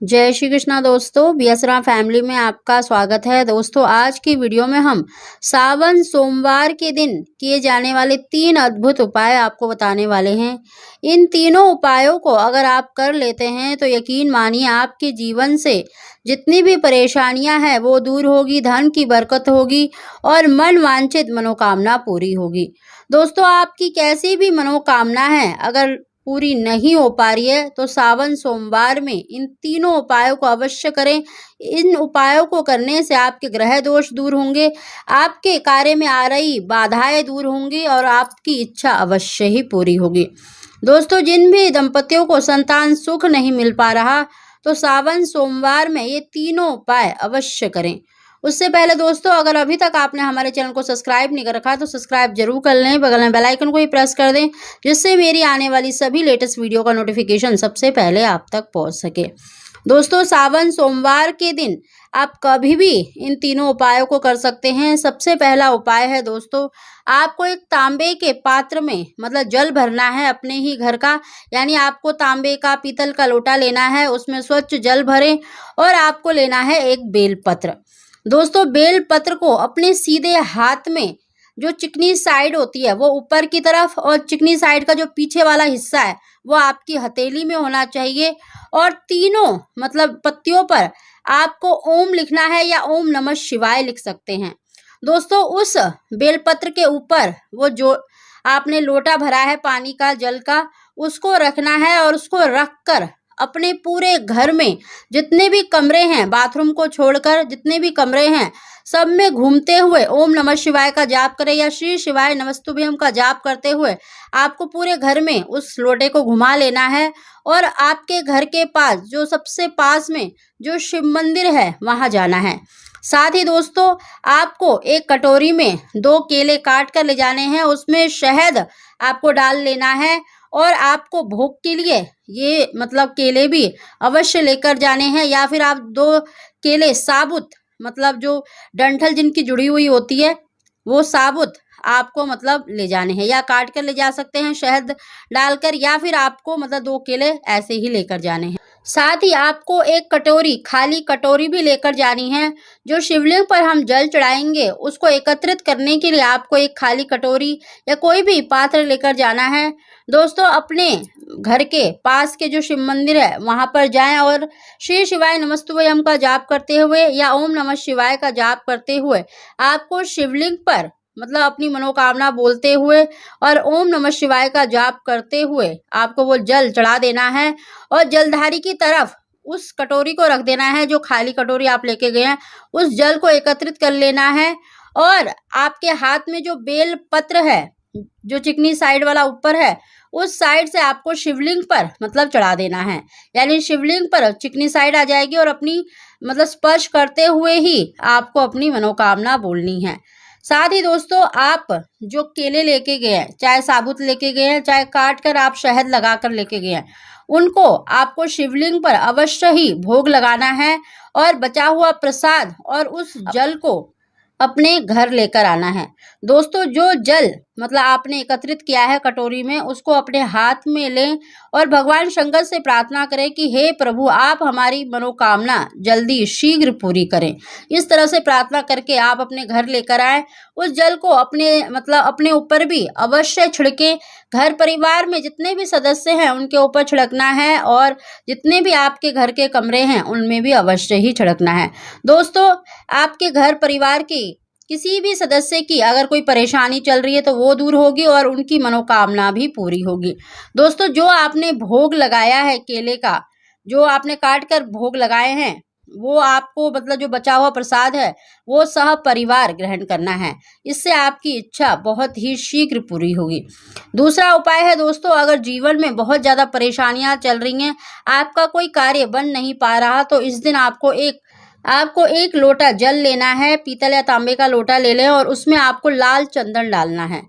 जय श्री कृष्णा दोस्तों, बीएसरा फैमिली में आपका स्वागत है। दोस्तों, आज की वीडियो में हम सावन सोमवार के दिन किए जाने वाले 3 अद्भुत उपाय आपको बताने वाले हैं। इन तीनों उपायों को अगर आप कर लेते हैं तो यकीन मानिए आपके जीवन से जितनी भी परेशानियां हैं वो दूर होगी, धन की बरकत होगी और मन वांछित मनोकामना पूरी होगी। दोस्तों, आपकी कैसी भी मनोकामना है अगर पूरी नहीं हो पा रही है तो सावन सोमवार में इन तीनों उपायों को अवश्य करें। इन उपायों को करने से आपके ग्रह दोष दूर होंगे, आपके कार्य में आ रही बाधाएं दूर होंगी और आपकी इच्छा अवश्य ही पूरी होगी। दोस्तों, जिन भी दंपतियों को संतान सुख नहीं मिल पा रहा तो सावन सोमवार में ये तीनों उपाय अवश्य करें। उससे पहले दोस्तों, अगर अभी तक आपने हमारे चैनल को सब्सक्राइब नहीं कर रखा तो सब्सक्राइब जरूर कर लें, बगल में बेल आइकन को ही प्रेस कर दें जिससे मेरी आने वाली सभी लेटेस्ट वीडियो का नोटिफिकेशन सबसे पहले आप तक पहुंच सके। दोस्तों, सावन सोमवार के दिन आप कभी भी इन तीनों उपायों को कर सकते हैं। सबसे पहला उपाय है दोस्तों, आपको एक तांबे के पात्र में मतलब जल भरना है अपने ही घर का, यानी आपको तांबे का पीतल का लोटा लेना है, उसमें स्वच्छ जल भरें और आपको लेना है एक बेलपत्र। दोस्तों, बेल पत्र को अपने सीधे हाथ में जो चिकनी साइड होती है वो ऊपर की तरफ और चिकनी साइड का जो पीछे वाला हिस्सा है वो आपकी हथेली में होना चाहिए और तीनों मतलब पत्तियों पर आपको ओम लिखना है या ओम नमः शिवाय लिख सकते हैं। दोस्तों, उस बेलपत्र के ऊपर वो जो आपने लोटा भरा है पानी का, जल का, उसको रखना है और उसको रखकर अपने पूरे घर में जितने भी कमरे हैं, बाथरूम को छोड़कर जितने भी कमरे हैं, सब में घूमते हुए ओम नमः शिवाय का जाप करें या श्री शिवाय नमस्तुभ्यम का जाप करते हुए आपको पूरे घर में उस लोटे को घुमा लेना है और आपके घर के पास जो सबसे पास में जो शिव मंदिर है वहां जाना है। साथ ही दोस्तों, आपको एक कटोरी में 2 केले काट कर ले जाने हैं, उसमें शहद आपको डाल लेना है और आपको भोग के लिए ये मतलब केले भी अवश्य लेकर जाने हैं या फिर आप 2 केले साबुत मतलब जो डंठल जिनकी जुड़ी हुई होती है वो साबुत आपको मतलब ले जाने हैं या काट कर ले जा सकते हैं शहद डालकर, या फिर आपको मतलब 2 केले ऐसे ही लेकर जाने हैं। साथ ही आपको एक कटोरी, खाली कटोरी भी लेकर जानी है। जो शिवलिंग पर हम जल चढ़ाएंगे उसको एकत्रित करने के लिए आपको एक खाली कटोरी या कोई भी पात्र लेकर जाना है। दोस्तों, अपने घर के पास के जो शिव मंदिर है वहां पर जाएं और श्री शिवाय नमस्तुभ्यम का जाप करते हुए या ओम नमः शिवाय का जाप करते हुए आपको शिवलिंग पर मतलब अपनी मनोकामना बोलते हुए और ओम नमः शिवाय का जाप करते हुए आपको वो जल चढ़ा देना है और जलधारी की तरफ उस कटोरी को रख देना है। जो खाली कटोरी आप लेके गए हैं उस जल को एकत्रित कर लेना है और आपके हाथ में जो बेल पत्र है जो चिकनी साइड वाला ऊपर है उस साइड से आपको शिवलिंग पर मतलब चढ़ा देना है, यानी शिवलिंग पर चिकनी साइड आ जाएगी और अपनी मतलब स्पर्श करते हुए ही आपको अपनी मनोकामना बोलनी है। साथ ही दोस्तों, आप जो केले लेके गए हैं, चाहे साबुत लेके गए हैं चाहे काट कर आप शहद लगा कर लेके गए हैं, उनको आपको शिवलिंग पर अवश्य ही भोग लगाना है और बचा हुआ प्रसाद और उस जल को अपने घर लेकर आना है। दोस्तों, जो जल मतलब आपने एकत्रित किया है कटोरी में उसको अपने हाथ में लें और भगवान शंकर से प्रार्थना करें कि हे प्रभु, आप हमारी मनोकामना जल्दी शीघ्र पूरी करें। इस तरह से प्रार्थना करके आप अपने घर लेकर आए। उस जल को अपने मतलब अपने ऊपर भी अवश्य छिड़के, घर परिवार में जितने भी सदस्य हैं उनके ऊपर छिड़कना है और जितने भी आपके घर के कमरे हैं उनमें भी अवश्य ही छिड़कना है। दोस्तों, आपके घर परिवार की किसी भी सदस्य की अगर कोई परेशानी चल रही है तो वो दूर होगी और उनकी मनोकामना भी पूरी होगी। दोस्तों, जो आपने भोग लगाया है केले का, जो आपने काट कर भोग लगाए हैं, वो आपको मतलब जो बचा हुआ प्रसाद है वो सह परिवार ग्रहण करना है। इससे आपकी इच्छा बहुत ही शीघ्र पूरी होगी। दूसरा उपाय है दोस्तों, अगर जीवन में बहुत ज़्यादा परेशानियां चल रही हैं, आपका कोई कार्य बन नहीं पा रहा, तो इस दिन आपको एक लोटा जल लेना है, पीतल या तांबे का लोटा ले लें और उसमें आपको लाल चंदन डालना है।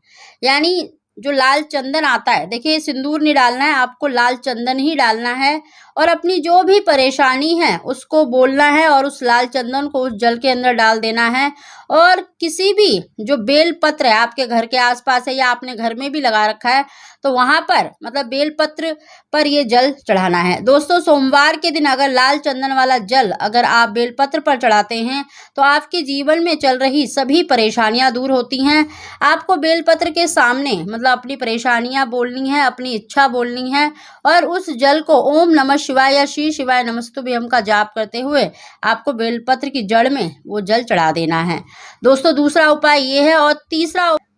यानी जो लाल चंदन आता है, देखिए सिंदूर नहीं डालना है, आपको लाल चंदन ही डालना है और अपनी जो भी परेशानी है उसको बोलना है और उस लाल चंदन को उस जल के अंदर डाल देना है। और किसी भी जो बेल पत्र है आपके घर के आसपास है या आपने घर में भी लगा रखा है तो वहां पर मतलब बेल पत्र पर ये जल चढ़ाना है। दोस्तों सोमवार के दिन अगर लाल चंदन वाला जल अगर आप बेल पत्र पर चढ़ाते हैं तो आपके जीवन में चल रही सभी परेशानियां दूर होती हैं। आपको बेल पत्र के सामने मतलब अपनी परेशानियां बोलनी है, अपनी इच्छा बोलनी है और उस जल को ओम नमः शिवाय या श्री शिवाय नमस्तुभ्यम का जाप करते हुए आपको बेलपत्र की जड़ में वो जल चढ़ा देना है। दोस्तों दूसरा उपाय ये है। और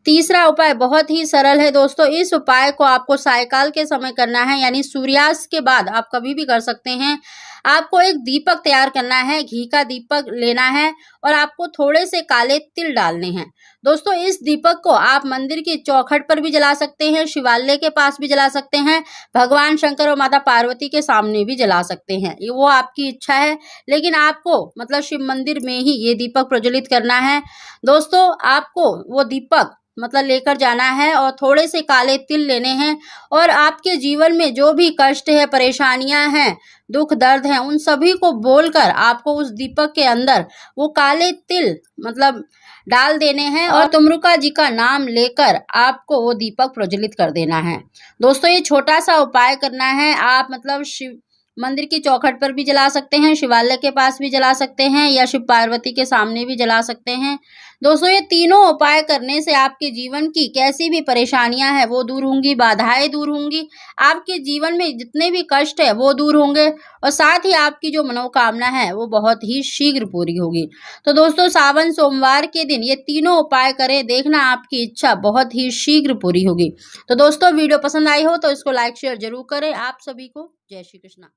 तीसरा उपाय बहुत ही सरल है दोस्तों। इस उपाय को आपको सायकाल के समय करना है, यानी सूर्यास्त के बाद आप कभी भी कर सकते हैं। आपको एक दीपक तैयार करना है, घी का दीपक लेना है और आपको थोड़े से काले तिल डालने हैं। दोस्तों इस दीपक को आप मंदिर की चौखट पर भी जला सकते हैं, शिवालय के पास भी जला सकते हैं, भगवान शंकर और माता पार्वती के सामने भी जला सकते हैं, ये वो आपकी इच्छा है। लेकिन आपको मतलब शिव मंदिर में ही ये दीपक प्रज्वलित करना है। दोस्तों आपको वो दीपक मतलब लेकर जाना है और थोड़े से काले तिल लेने हैं और आपके जीवन में जो भी कष्ट है, परेशानियां हैं, दुख दर्द हैं, उन सभी को बोलकर आपको उस दीपक के अंदर वो काले तिल मतलब डाल देने हैं और तुमरुका जी का नाम लेकर आपको वो दीपक प्रज्वलित कर देना है। दोस्तों ये छोटा सा उपाय करना है। आप मतलब शिव मंदिर की चौखट पर भी जला सकते हैं, शिवालय के पास भी जला सकते हैं या शिव पार्वती के सामने भी जला सकते हैं। दोस्तों ये तीनों उपाय करने से आपके जीवन की कैसी भी परेशानियां हैं वो दूर होंगी, बाधाएं दूर होंगी, आपके जीवन में जितने भी कष्ट है वो दूर होंगे और साथ ही आपकी जो मनोकामना है वो बहुत ही शीघ्र पूरी होगी। तो दोस्तों सावन सोमवार के दिन ये तीनों उपाय करें, देखना आपकी इच्छा बहुत ही शीघ्र पूरी होगी। तो दोस्तों वीडियो पसंद आई हो तो इसको लाइक शेयर जरूर करें। आप सभी को जय श्री कृष्णा।